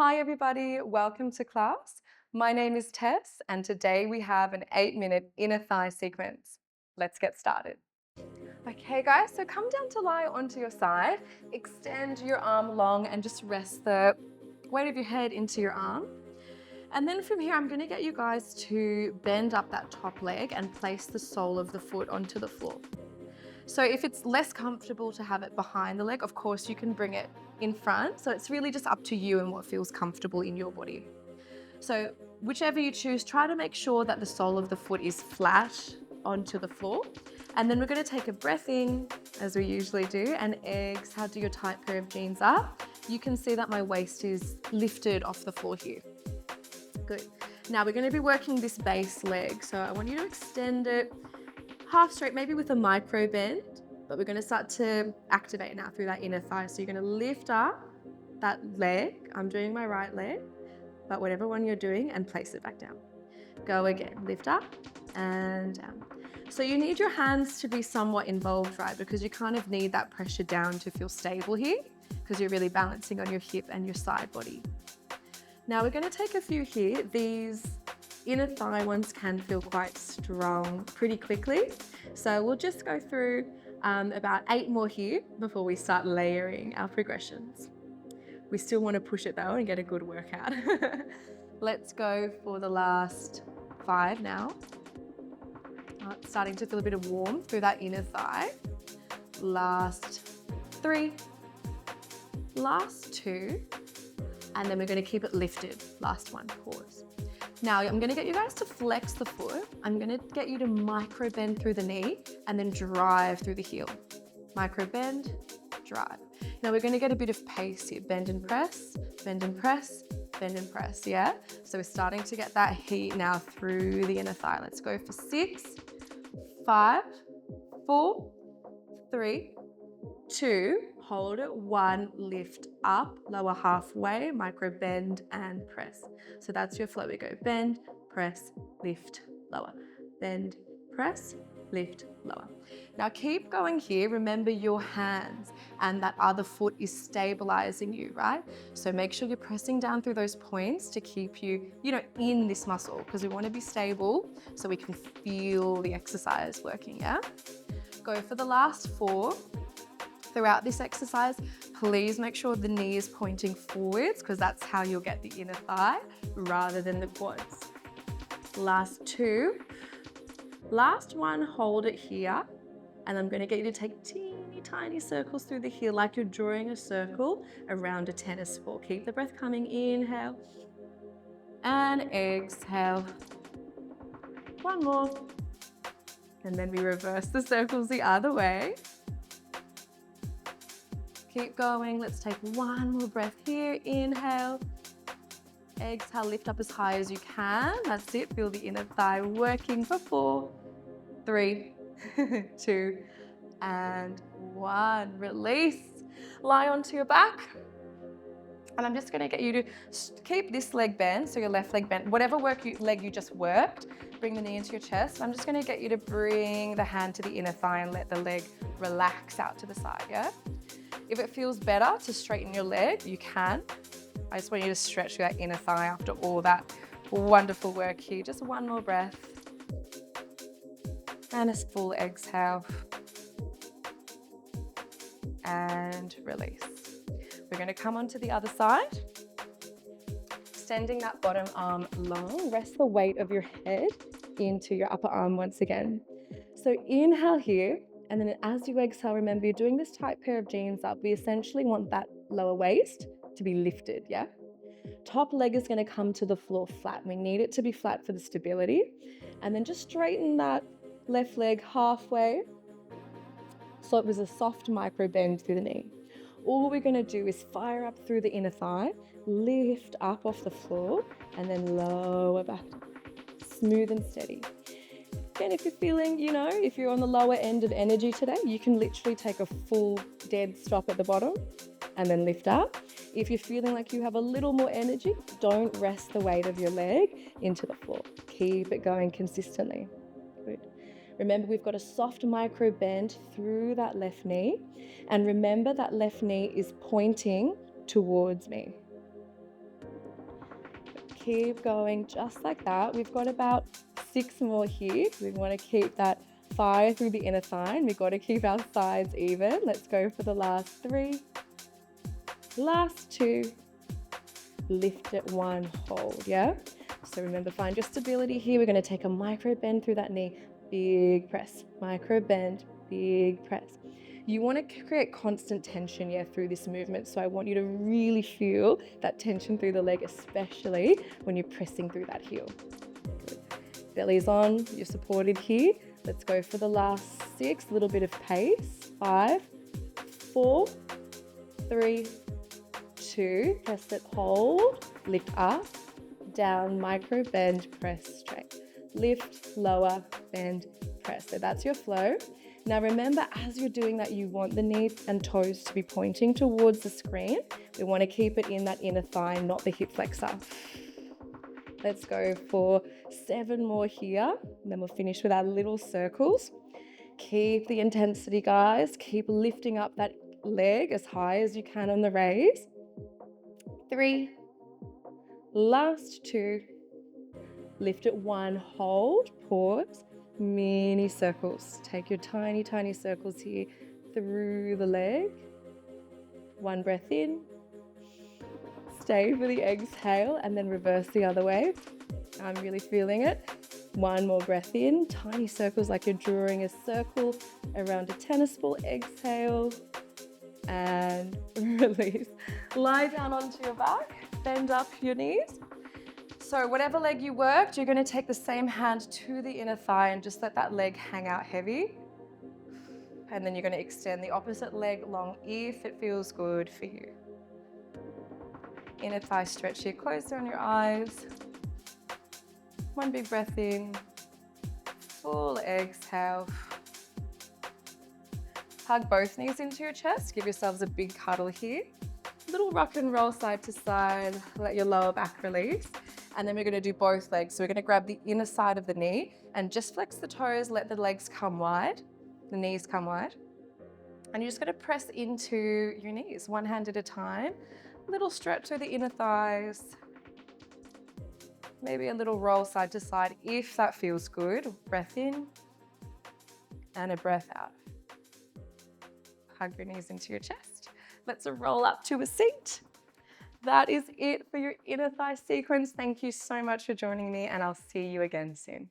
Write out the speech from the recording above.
Hi everybody, welcome to class. My name is Tess and today we have an 8-minute inner thigh sequence. Let's get started. Okay guys, so come down to lie onto your side, extend your arm long and just rest the weight of your head into your arm. And then from here, I'm going to get you guys to bend up that top leg and place the sole of the foot onto the floor. So if it's less comfortable to have it behind the leg, of course you can bring it in front. So it's really just up to you and what feels comfortable in your body. So whichever you choose, try to make sure that the sole of the foot is flat onto the floor. And then we're going to take a breath in, as we usually do, and exhale, do your tight pair of jeans up. You can see that my waist is lifted off the floor here. Good. Now we're going to be working this base leg. So I want you to extend it half straight, maybe with a micro bend, but we're going to start to activate now through that inner thigh. So you're going to lift up that leg. I'm doing my right leg, but whatever one you're doing, and place it back down. Go again, lift up and down. So you need your hands to be somewhat involved, right? Because you kind of need that pressure down to feel stable here, because you're really balancing on your hip and your side body. Now we're going to take a few here. These inner thigh ones can feel quite strong pretty quickly. So we'll just go through about 8 more here before we start layering our progressions. We still want to push it though and get a good workout. Let's go for the last 5 now. It's starting to feel a bit of warmth through that inner thigh. Last 3, last 2, and then we're going to keep it lifted. Last one, pause. Now I'm going to get you guys to flex the foot. I'm going to get you to micro bend through the knee and then drive through the heel. Micro bend, drive. Now we're going to get a bit of pace here. Bend and press, bend and press, bend and press, yeah? So we're starting to get that heat now through the inner thigh. Let's go for 6, 5, 4, 3, 2, hold it, 1, lift up, lower halfway, micro bend and press. So that's your flow. We go bend, press, lift, lower, bend, press, lift, lower. Now keep going here. Remember your hands and that other foot is stabilizing you, right? So make sure you're pressing down through those points to keep you, in this muscle, because we want to be stable so we can feel the exercise working, yeah? Go for the last 4. Throughout this exercise, please make sure the knee is pointing forwards, because that's how you'll get the inner thigh rather than the quads. Last 2. Last one, hold it here. And I'm going to get you to take teeny tiny circles through the heel, like you're drawing a circle around a tennis ball. Keep the breath coming, inhale and exhale. One more. And then we reverse the circles the other way. Keep going. Let's take one more breath here. Inhale. Exhale, lift up as high as you can. That's it. Feel the inner thigh working for 4, 3, 2, and 1. Release. Lie onto your back. And I'm just going to get you to keep this leg bent, so your left leg bent. Whatever leg you just worked, bring the knee into your chest. I'm just going to get you to bring the hand to the inner thigh and let the leg relax out to the side, yeah? If it feels better to straighten your leg, you can. I just want you to stretch that inner thigh after all that wonderful work here. Just one more breath. And a full exhale. And release. We're going to come onto the other side. Extending that bottom arm long. Rest the weight of your head into your upper arm once again. So inhale here. And then as you exhale, remember you're doing this tight pair of jeans up. We essentially want that lower waist to be lifted, yeah? Top leg is going to come to the floor flat. We need it to be flat for the stability. And then just straighten that left leg halfway. So it was a soft micro bend through the knee. All we're going to do is fire up through the inner thigh, lift up off the floor, and then lower back. Smooth and steady. And if you're feeling, if you're on the lower end of energy today, you can literally take a full dead stop at the bottom and then lift up. If you're feeling like you have a little more energy, don't rest the weight of your leg into the floor. Keep it going consistently. Good. Remember, we've got a soft micro bend through that left knee. And remember that left knee is pointing towards me. Keep going just like that. We've got about 6 more here. We want to keep that fire through the inner thigh. We've got to keep our sides even. Let's go for the last 3, last 2, lift it 1, hold, yeah? So remember, find your stability here. We're going to take a micro bend through that knee, big press, micro bend, big press. You want to create constant tension, yeah, through this movement. So I want you to really feel that tension through the leg, especially when you're pressing through that heel. Good. Belly's on, you're supported here. Let's go for the last 6, a little bit of pace. 5, 4, 3, 2, press it, hold, lift up, down, micro bend, press straight. Lift, lower, bend, press. So that's your flow. Now remember, as you're doing that, you want the knees and toes to be pointing towards the screen. We want to keep it in that inner thigh, not the hip flexor. Let's go for 7 more here, and then we'll finish with our little circles. Keep the intensity, guys. Keep lifting up that leg as high as you can on the raise. 3, last 2, lift it 1, hold, pause, mini circles. Take your tiny, tiny circles here through the leg. 1 breath in, stay for the exhale, and then reverse the other way. I'm really feeling it. 1 more breath in, tiny circles like you're drawing a circle around a tennis ball. Exhale and release. Lie down onto your back, bend up your knees. So whatever leg you worked, you're going to take the same hand to the inner thigh and just let that leg hang out heavy. And then you're going to extend the opposite leg long if it feels good for you. Inner thigh stretch here, close down your eyes. 1 big breath in, full exhale. Hug both knees into your chest, give yourselves a big cuddle here. Little rock and roll side to side, let your lower back release. And then we're going to do both legs. So we're going to grab the inner side of the knee and just flex the toes, let the legs come wide, the knees come wide. And you're just going to press into your knees, 1 hand at a time. Little stretch through the inner thighs. Maybe a little roll side to side if that feels good. Breath in and a breath out. Hug your knees into your chest. Let's roll up to a seat. That is it for your inner thigh sequence. Thank you so much for joining me, and I'll see you again soon.